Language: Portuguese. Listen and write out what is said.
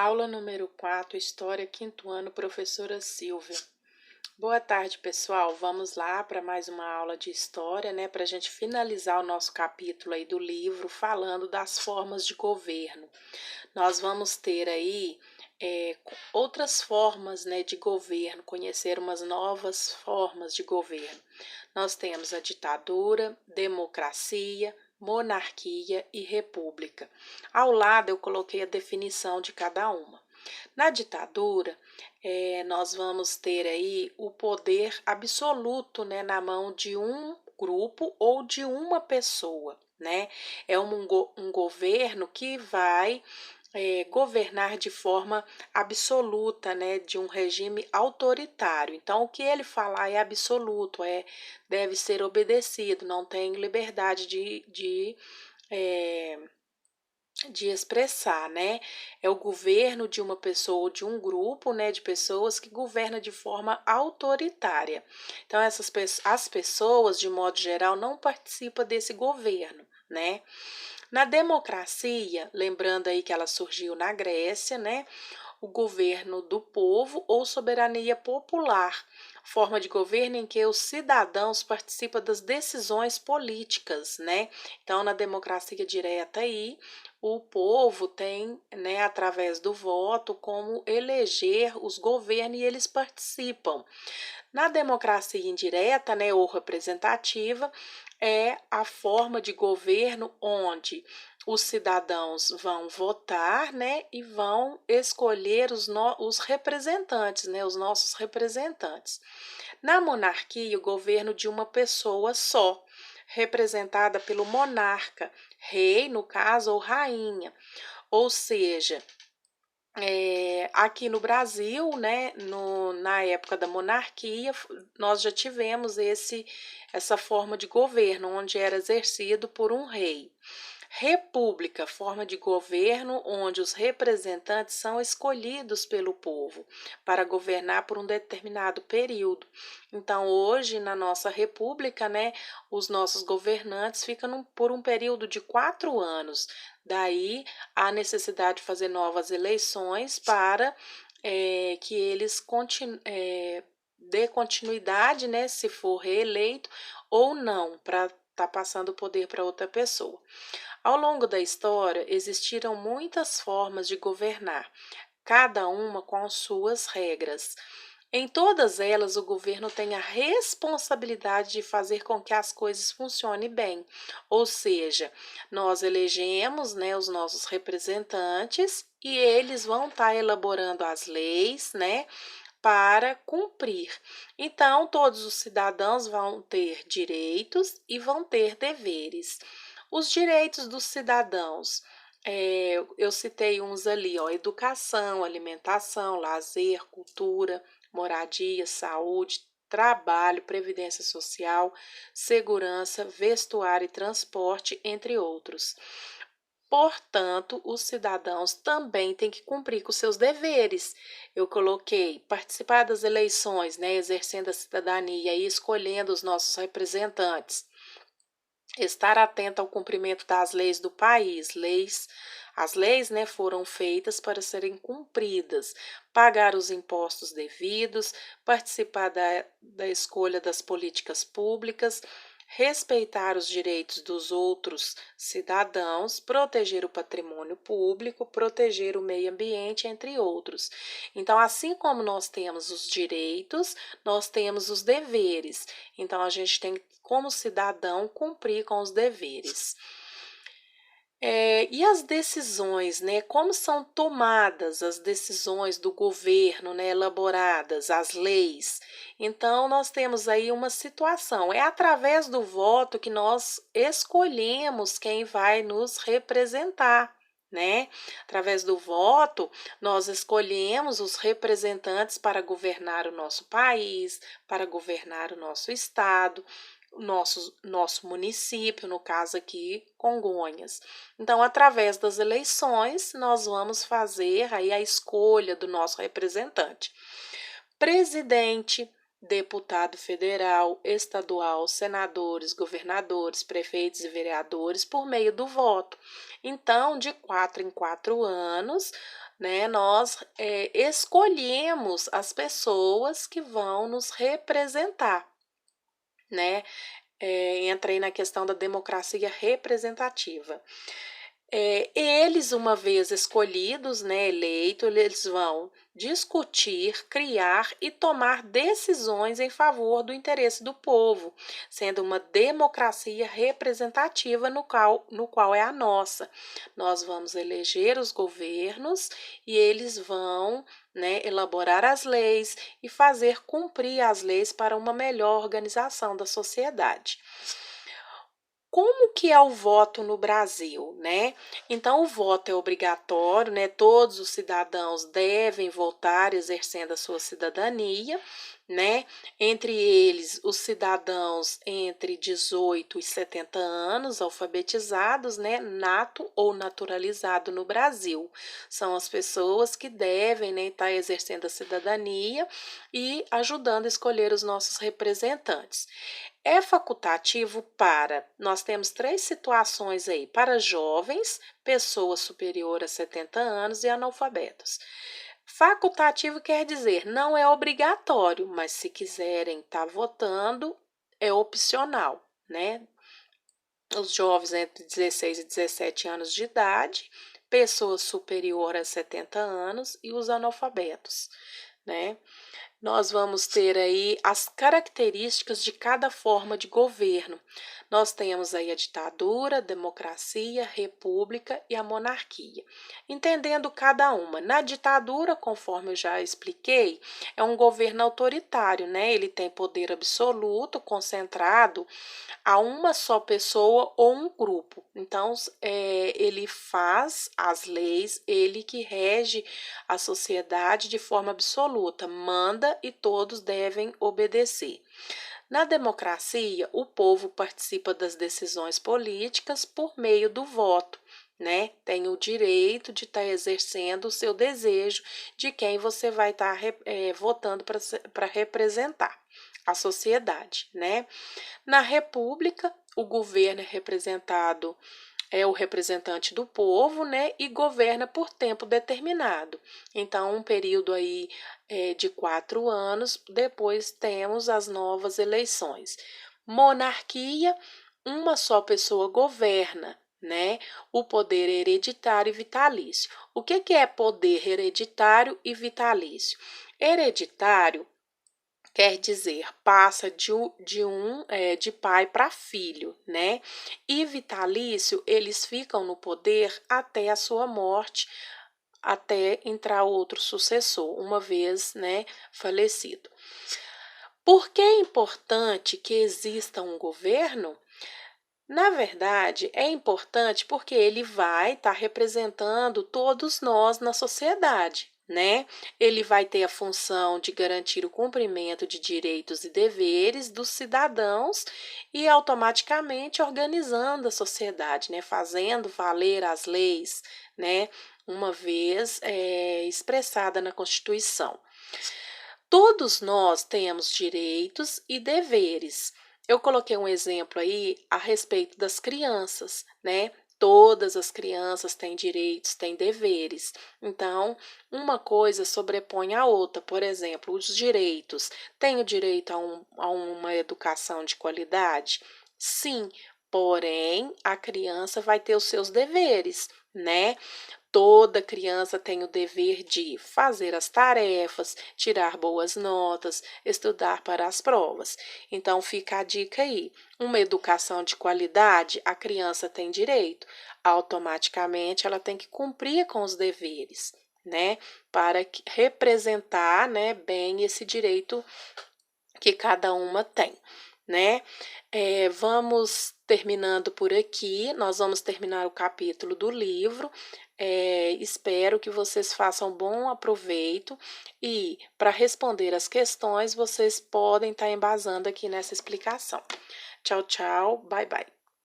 Aula número 4, História, quinto ano, professora Silvia. Boa tarde, pessoal. Vamos lá para mais uma aula de História, né? Para a gente finalizar o nosso capítulo aí do livro falando das formas de governo. Nós vamos ter aí outras formas, né, de governo, conhecer umas novas formas de governo. Nós temos a ditadura, democracia, monarquia e república. Ao lado eu coloquei a definição de cada uma. Na ditadura, nós vamos ter aí o poder absoluto, né, na mão de um grupo ou de uma pessoa, né? É um governo que vai governar de forma absoluta, né, de um regime autoritário. Então, o que ele falar é absoluto, deve ser obedecido, não tem liberdade é, de expressar, né? É o governo de uma pessoa ou de um grupo, né, de pessoas que governa de forma autoritária. Então, as pessoas, de modo geral, não participam desse governo, né? Na democracia, lembrando aí que ela surgiu na Grécia, né? O governo do povo ou soberania popular, forma de governo em que os cidadãos participam das decisões políticas, né? Então, na democracia direta aí, o povo tem, né, através do voto, como eleger os governos e eles participam. Na democracia indireta, né, ou representativa, é a forma de governo onde os cidadãos vão votar, né, e vão escolher os representantes, né, os nossos representantes. Na monarquia, o governo de uma pessoa só, representada pelo monarca, rei, no caso, ou rainha. Ou seja, aqui no Brasil, né, na época da monarquia, nós já tivemos essa forma de governo, onde era exercido por um rei. República, forma de governo onde os representantes são escolhidos pelo povo para governar por um determinado período. Então, hoje, na nossa república, né, os nossos governantes ficam por um período de 4 anos. Daí, a necessidade de fazer novas eleições para que eles dê continuidade, né, se for reeleito ou não, para estar passando o poder para outra pessoa. Ao longo da história, existiram muitas formas de governar, cada uma com as suas regras. Em todas elas, o governo tem a responsabilidade de fazer com que as coisas funcionem bem. Ou seja, nós elegemos, né, os nossos representantes e eles vão estar elaborando as leis, né, para cumprir. Então, todos os cidadãos vão ter direitos e vão ter deveres. Os direitos dos cidadãos, eu citei uns ali, ó, educação, alimentação, lazer, cultura, moradia, saúde, trabalho, previdência social, segurança, vestuário e transporte, entre outros. Portanto, os cidadãos também têm que cumprir com seus deveres. Eu coloquei participar das eleições, né, exercendo a cidadania e escolhendo os nossos representantes. Estar atento ao cumprimento das leis do país. As leis, né, foram feitas para serem cumpridas. Pagar os impostos devidos, participar da escolha das políticas públicas, respeitar os direitos dos outros cidadãos, proteger o patrimônio público, proteger o meio ambiente, entre outros. Então, assim como nós temos os direitos, nós temos os deveres. Então, a gente tem, como cidadão, cumprir com os deveres. E as decisões, né? Como são tomadas as decisões do governo, né? Elaboradas, as leis. Então, nós temos aí uma situação. É através do voto que nós escolhemos quem vai nos representar, né? Através do voto, nós escolhemos os representantes para governar o nosso país, para governar o nosso estado, nosso município, no caso aqui, Congonhas. Então, através das eleições, nós vamos fazer aí a escolha do nosso representante. Presidente, deputado federal, estadual, senadores, governadores, prefeitos e vereadores por meio do voto. Então, de 4 em 4 anos, né, nós escolhemos as pessoas que vão nos representar, né? Entrei na questão da democracia representativa. Eles, uma vez escolhidos, né, eleitos, eles vão discutir, criar e tomar decisões em favor do interesse do povo, sendo uma democracia representativa no qual é a nossa. Nós vamos eleger os governos e eles vão, né, elaborar as leis e fazer cumprir as leis para uma melhor organização da sociedade. Como que é o voto no Brasil, né? Então, o voto é obrigatório, né? Todos os cidadãos devem votar exercendo a sua cidadania, né? Entre eles, os cidadãos entre 18 e 70 anos, alfabetizados, né? Nato ou naturalizado no Brasil. São as pessoas que devem, né, estar exercendo a cidadania e ajudando a escolher os nossos representantes. É facultativo nós temos 3 situações aí, para jovens, pessoas superior a 70 anos e analfabetos. Facultativo quer dizer, não é obrigatório, mas se quiserem estar votando, é opcional, né? Os jovens entre 16 e 17 anos de idade, pessoas superior a 70 anos e os analfabetos, né? Nós vamos ter aí as características de cada forma de governo. Nós temos aí a ditadura, a democracia, a república e a monarquia. Entendendo cada uma. Na ditadura, conforme eu já expliquei, é um governo autoritário, né? Ele tem poder absoluto, concentrado a uma só pessoa ou um grupo. Então, ele faz as leis, ele que rege a sociedade de forma absoluta, manda e todos devem obedecer. Na democracia, o povo participa das decisões políticas por meio do voto, né? Tem o direito de estar exercendo o seu desejo de quem você vai estar votando para representar a sociedade, né? Na república, o governo é o representante do povo, né, e governa por tempo determinado. Então, um período aí de 4 anos, depois temos as novas eleições. Monarquia, uma só pessoa governa, né? O poder hereditário e vitalício. O que é poder hereditário e vitalício? Hereditário quer dizer, passa de pai para filho, né? E vitalício, eles ficam no poder até a sua morte, até entrar outro sucessor, uma vez, né, falecido. Por que é importante que exista um governo? Na verdade, é importante porque ele vai estar representando todos nós na sociedade, né? Ele vai ter a função de garantir o cumprimento de direitos e deveres dos cidadãos e automaticamente organizando a sociedade, né? Fazendo valer as leis, né? Uma vez expressada na Constituição. Todos nós temos direitos e deveres. Eu coloquei um exemplo aí a respeito das crianças, né? Todas as crianças têm direitos, têm deveres. Então, uma coisa sobrepõe a outra. Por exemplo, os direitos. Tem o direito a uma educação de qualidade? Sim, porém, a criança vai ter os seus deveres, né? Toda criança tem o dever de fazer as tarefas, tirar boas notas, estudar para as provas. Então, fica a dica aí. Uma educação de qualidade, a criança tem direito. Automaticamente, ela tem que cumprir com os deveres, né? Para representar, né, bem esse direito que cada uma tem, né? Vamos terminando por aqui, nós vamos terminar o capítulo do livro. Espero que vocês façam bom aproveito e, para responder as questões, vocês podem estar embasando aqui nessa explicação. Tchau, tchau, bye, bye.